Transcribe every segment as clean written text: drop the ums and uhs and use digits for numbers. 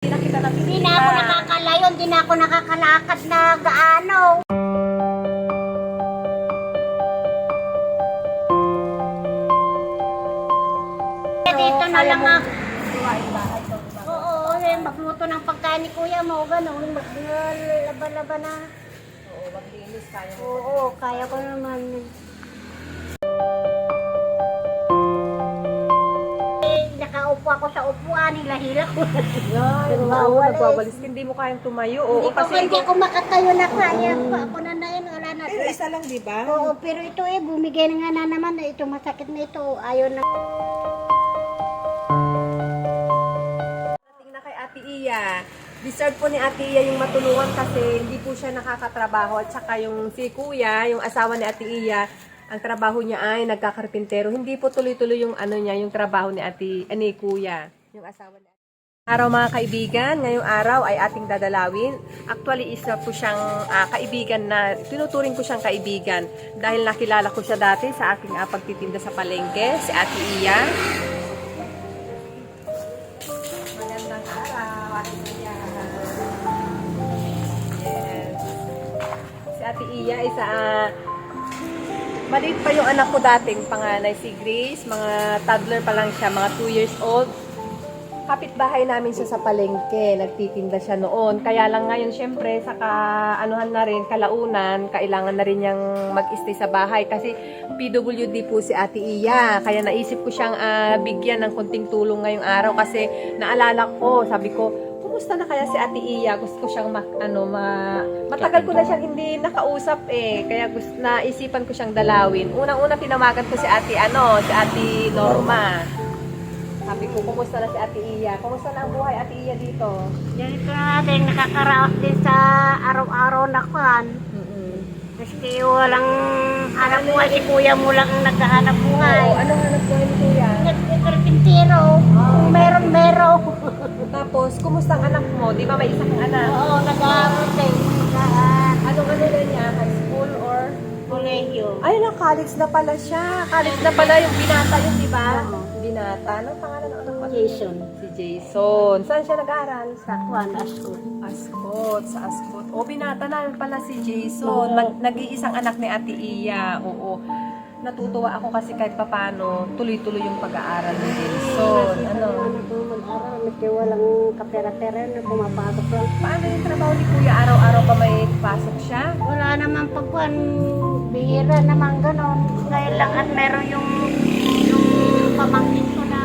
Hindi na ako nakakalayo, hindi na ako nakakalakad na gaano. Dito na lang ako. Oo, magluto ng pagkain ni kuya mo, gano'n, maglaba-laba na. Oo, maglinis kaya mo. Oo, kaya ko naman. Nakaupo ako sa upuan, hila-hila ko. Nagwawalis. Hindi mo kayang tumayo. Oo, Hindi ako makatayo na kaya ko. Ako na yun, wala na. Pero isa lang, di ba? Oo, pero ito bumigay na nga na naman. Ito, masakit na ito. Ayaw na. Tingnan kay Ate Iya. Deserve po ni Ate Iya yung matulungan kasi hindi po siya nakakatrabaho. At saka yung si Kuya, yung asawa ni Ate Iya, ang trabaho niya ay nagkakarpintero. Hindi po tuloy-tuloy yung yung trabaho ni ni Kuya, yung asawa ni Ate. Araw mga kaibigan, ngayong araw ay ating dadalawin. Actually, isa po siyang kaibigan na tinuturing ko siyang kaibigan dahil nakilala ko siya dati sa aking pagtitinda sa palengke, si Ate Iya. Magandang araw, Ate Iya. Yes. Si Ate Iya isa maliit pa yung anak ko dating panganay, si Grace. Mga toddler pa lang siya, mga 2 years old. Kapitbahay namin siya sa palengke. Nagtitinda siya noon. Kaya lang ngayon, syempre, sa anuhan na rin, kalaunan, kailangan na rin niyang mag-stay sa bahay. Kasi PWD po si Ate Iya. Kaya naisip ko siyang bigyan ng konting tulong ngayong araw. Kasi naalala ko, sabi ko, kumusta na kaya si Ate Iya? Gusto ko siyang matagal ko na siyang hindi nakausap Kaya naisipan ko siyang dalawin. Unang-una tinawagan ko si Ate Norma. Sabi ko, kumusta na si Ate Iya? Kumusta na ang buhay Ate Iya dito? Ganito natin, nakakaraos din sa araw-araw na kan. Kasi walang hanap buhay, si kuya mo lang ang naghahanap buhay. Oo, anong hanap buhay ni Kuya? Nagkarpintero. Kung meron. Tapos, kumusta ang anak mo? Di ba may isa kang anak? Oo, nag-aaral din. Anong na niya? High school or? Kolehiyo. Ay, college na pala siya. College na pala yung binata yun, di ba? Oo. Binata. Anong pangalan ng anak mo? Jason. Si Jason. Saan siya nag-aaral? Sa Juan Ascot. Ascot. Sa Ascot. O, binata na pala si Jason. Nag-iisang anak ni Ate Iya. Oo. Natutuwa ako kasi kahit papano, tuloy-tuloy yung pag-aaral ni Jason. Ano? Mag-aaral, medyo walang kapera-pera na pumapasok lang. Paano yung trabaho ni Kuya? Araw-araw pa may pasok siya? Wala naman pagkuhan, bihira naman ganon. Ngayon lang at meron yung pamangkin ko na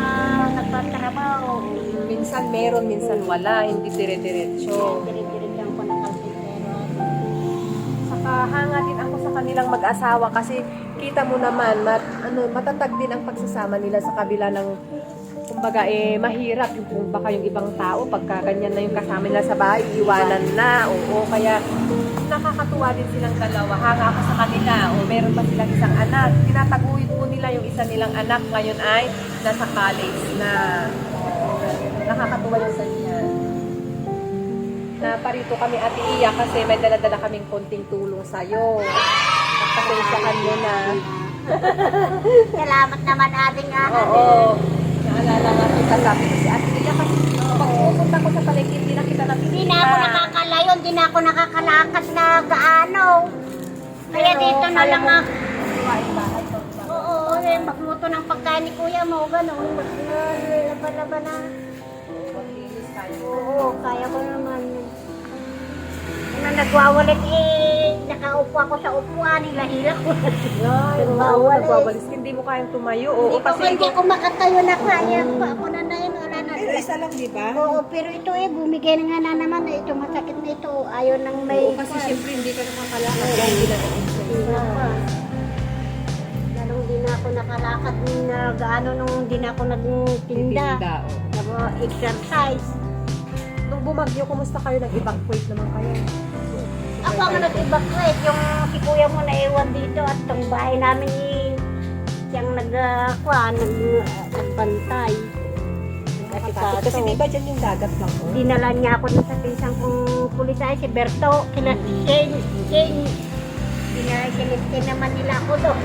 nagpatrabaho. Minsan meron, minsan wala. Hindi dire-diretso. Dire-diretso ko na kalpintero. Saka hanga din ako sa kanilang mag-asawa kasi kita mo naman, matatag din ang pagsasama nila sa kabila ng kumbaga mahirap yung baka yung ibang tao pagka ganyan na yung kasama nila sa bahay, iwanan na. Oo, kaya nakakatuwa din silang dalawa. Hanga ako sa kanila. O meron pa silang isang anak. Tinataguyod po nila yung isa nilang anak ngayon ay nasa college na. Nakakatuwa yung sa niya. Naparito kami Ate Iya kasi may dala-dala kaming konting tulong sa'yo. Pasensyahan mo na. Salamat naman ating Oo. Naalala nga kita, sabi ko si Ate Iya kasi pag pupunta ko sa palengke, hindi na kita nakikita. Hindi na ako nakakalayo, hindi na ako nakakalakad na gaano. Kaya dito na lang ako. Oo, magluto ng pagkain ni kuya mo, gano'n. Maglaba-laba na. Maglinis tayo. Oo, kaya ko naman. Ano nagwawalit nakaupo ako sa upuan, hila-hila ko. Nagwawalis. Hindi mo kayang tumayo. Oo, Hindi ako makatayo na kaya ko. Ako na yun, wala na. Pero isa lang, di ba? Oo, pero ito bumigay na nga na naman. Ito masakit na ito. Ayaw nang may... Oo, kasi siyempre hindi ka nakakalakad. Kaya hindi na Lalong di na ako nakalakad na gaano nung di na ako nagtinda. Exercise. Nung bumagyo, kumusta kayo? Nag-evacuate naman kayo? Ako ang nag-evacuate. Yung si kuya mo naiwan dito at itong bahay namin siyang nagbantay. Kasi di ba dyan yung dagat lang po? Dinala niya ako dun sa isang kong pulisay, si Berto. Shane. Dinala naman nila ako doon.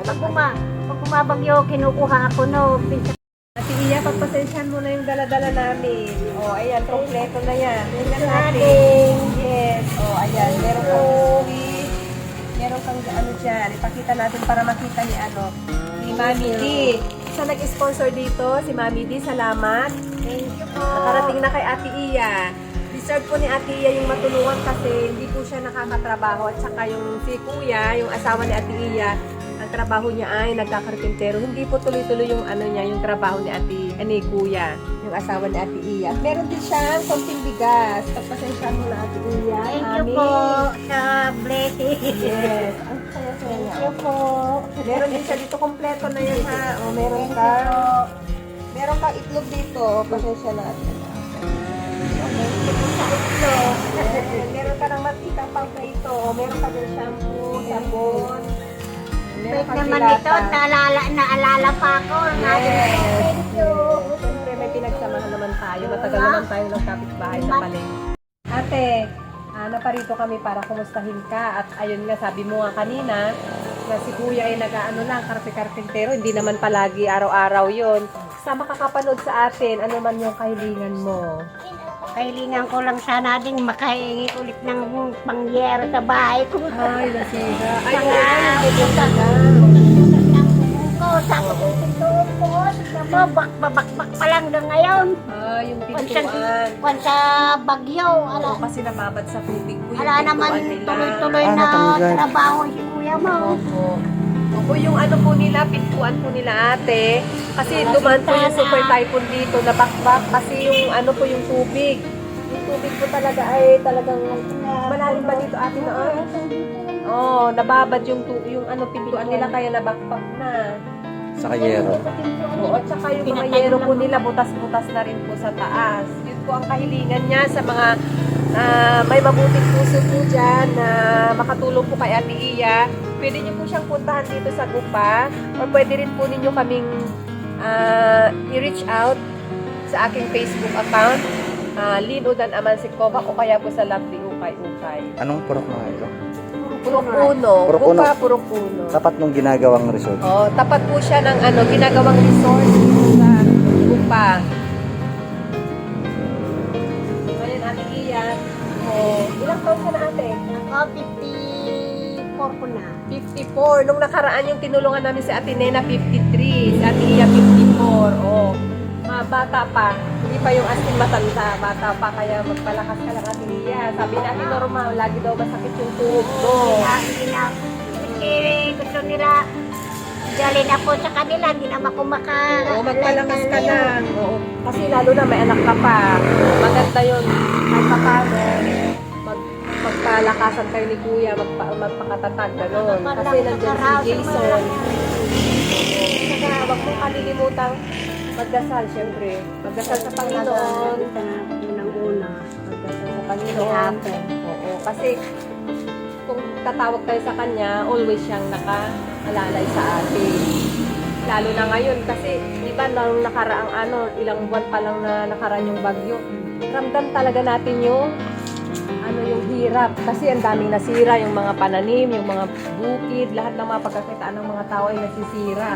Pag bumabagyo, kinukuha ako no. Ate Iya, pagpasensyahan mo na yung dala-dala namin. O, ayan, kompleto na yan. Tingnan natin. Saging. Yes. O, ayan, meron kang sweet. Meron kang ano dyan. Ipakita natin para makita ni ni Mami D. Sa nag-sponsor dito, si Mami D, salamat. Thank you po. Nakarating na kay Ate Iya. Deserve po ni Ate Iya yung matulungan kasi hindi po siya nakakatrabaho at saka yung si Kuya, yung asawa ni Ate Iya, ang trabaho niya ay nagkakarpintero. Hindi po tuloy-tuloy yung yung trabaho ni ni Kuya, yung asawa ni Ate Iya. At meron din siyang konting bigas. Pagpasensyahan mo na Ate Iya. Thank you Mami. po sa blessing. Yes. Ang saya-saya Thank niya. you po. Meron din siya dito, kompleto na yun ha. O, meron Thank ka. you po. Meron ka itlog dito. Pasensya natin. Thank you po sa itlog. Meron ka ng matikang pang ito. Meron ka din shampoo, sabon. Meron Wait ka naman dilata. ito, naalala pa ako. Yes. Thank you. Siyempre, may pinagsamahan naman tayo. Matagal naman tayo nagkapit-bahay sa palengke. Ate, naparito kami para kumustahin ka. At ayun nga, sabi mo nga kanina, na si Kuya ay nag-ano lang, karte-kartintero. Hindi naman palagi araw-araw yon. Sa makakapanood sa atin, ano man yung kahilingan mo? Kailingan ko lang sana ding makahingi ulit ng pangyero sa bahay ko. Ay, nasira. Ay, Tapos yung pintuan ko, babak pa lang na ngayon. yung pintuan. Kwan sa bagyo, Oo, kasi nababad sa tubig po yung ala naman pintuan nila. tuloy-tuloy na natanggal. trabaho si kuya mo. Opo. Opo, yung ano po nila, pintuan po nila ate. Kasi duman po yung super typhoon dito, nabakbak. Kasi yung ano po yung tubig. Yung tubig po talaga ay talagang malalim ba dito ate noon? Oo, nababad yung pintuan nila kaya nabakbak na. Sa kayero. Oo, at saka yung mga yero po nila, butas-butas na rin po sa taas. Yun po ang kahilingan niya sa mga may mabuting puso po dyan na makatulong po kay Ate Iya. Pwede niyo po siyang puntahan dito sa Gupa or pwede rin po ninyo kaming i-reach out sa aking Facebook account, Lynn Udan Amansikova o kaya po sa Lovely Ukay Ukay. Anong purok mga ito? Purok Uno, Purok Uno. Gupa Purok Uno. Tapat nung ginagawang resort. Oh, tapat po siya ng ginagawang resort dito sa Gupa. Ngayon, Ate Iya, ilang taon ka na ate? Ako, 54 ko na. 54. Nung nakaraan yung tinulungan namin si Ate Nena, 53. Si Ate Iya, 54. Oh, bata pa. Hindi pa yung asking matanda. Bata pa, kaya magpalakas ka lang Ate Iya. Sabi na Ate Norma, lagi daw masakit yung tuhod mo. Hindi na, gusto nila, dali na po sa kanila, hindi na ako Oo, magpalakas ka lang. Oo. Kasi lalo na may anak ka pa. Maganda yun. Kahit pa paano, magpalakasan kayo ni Kuya, magpakatatag, gano'n. Kasi nandiyan si Jason. Saka wag mong kalilimutang magdasal, syempre. Magdasal sa Panginoon. Unang-una. Magdasal sa Panginoon. Oo, kasi kung tatawag tayo sa Kanya, always siyang nakaalalay sa atin. Lalo na ngayon kasi, di ba, nung nakaraang ilang buwan pa lang na nakaraan yung bagyo, ramdam talaga natin yung yung hirap. Kasi ang daming nasira, yung mga pananim, yung mga bukid, lahat ng mga pagkakitaan ng mga tao ay nasisira.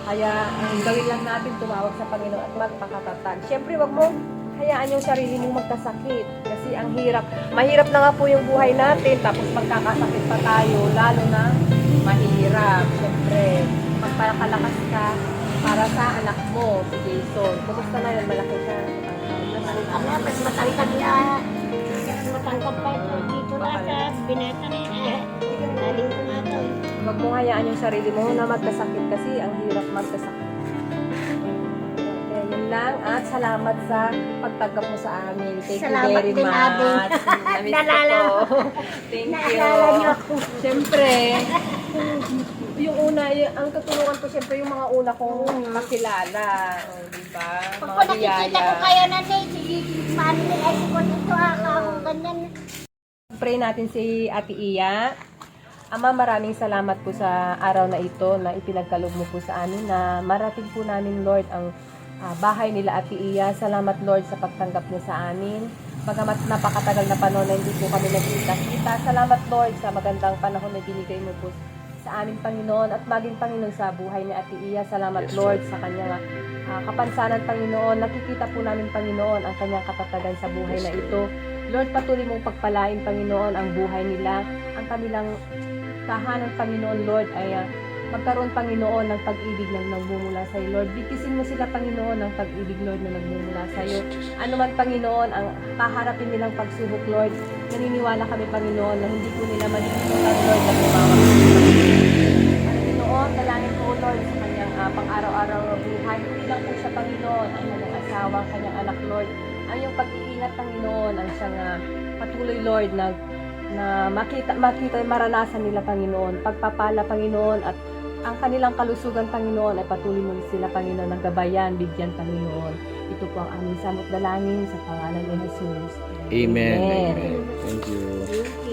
Kaya ang gawin lang natin, tumawag sa Panginoon at magpakatatag. Siyempre, wag mo hayaan yung sarili mong magkasakit. Kasi ang hirap. Mahirap na nga po yung buhay natin, tapos magkakasakit pa tayo, lalo na mahirap. Siyempre, magpakalakas ka para sa anak mo, si Jason. Kumusta na yun? Malaki siya. Mas matangkad na. Matangkad pa ito dito na sa binata na yun. Galing ko nga ito. Huwag mo hayaan yung sarili mo na magkasakit kasi ang hirap magkasakit. Okay, yun lang. At salamat sa pagtanggap mo sa amin. Thank Salamat you very din, much. Ate. Namiss ko Naalala to. mo. Thank you. Naalala niyo ako. Siyempre, yung una, ang tutulungan ko siyempre yung mga una kong makilala. O, diba? Pag Mga po nakikita ko biyaya. kayo na sige, paano nila ko dito ako ganyan. Pray natin si Ate Iya. Ama, maraming salamat po sa araw na ito na ipinagkaloob mo po sa amin na marating po namin, Lord, ang bahay nila Ate Iya. Salamat, Lord, sa pagtanggap niyo sa amin. Bagamat napakatagal na panahon na hindi po kami nagkita-kita. Salamat, Lord, sa magandang panahon na binigay mo po sa amin, Panginoon, at maging, Panginoon, sa buhay ni Ate Iya. Salamat, Lord, sa kanyang kapansanan, Panginoon. Nakikita po namin, Panginoon, ang kanyang katatagan sa buhay na ito. Lord, patuloy mong pagpalain, Panginoon, ang buhay nila, ang kanilang tahanan, Panginoon, Lord, ay magkaroon, Panginoon, ng pag-ibig na nagmumula sa iyo, Lord. Bitisin mo sila, Panginoon, ng pag-ibig, Lord, na nagmumula sa iyo. Ano man, Panginoon, ang kaharapin nilang pagsubok, Lord, naniniwala kami, Panginoon, na hindi po nila malilimutan, Lord, na tumawag. Panginoon, dalangin po, Lord, sa kanyang pang-araw-araw na buhay. Hindi lang po siya, Panginoon, ang kanyang asawa, ang kanyang anak, Lord. Ang iyong pag-iingat, Panginoon, ang siyang patuloy, Lord, na makita, maranasan nila, Panginoon. Pagpapala, Panginoon, at ang kanilang kalusugan, Panginoon, ay patuloy mo sila, Panginoon, ng gabayan, bigyan, Panginoon. Ito po ang aming samot dalangin sa pangalan ni Jesus. Amen. Amen. Thank you.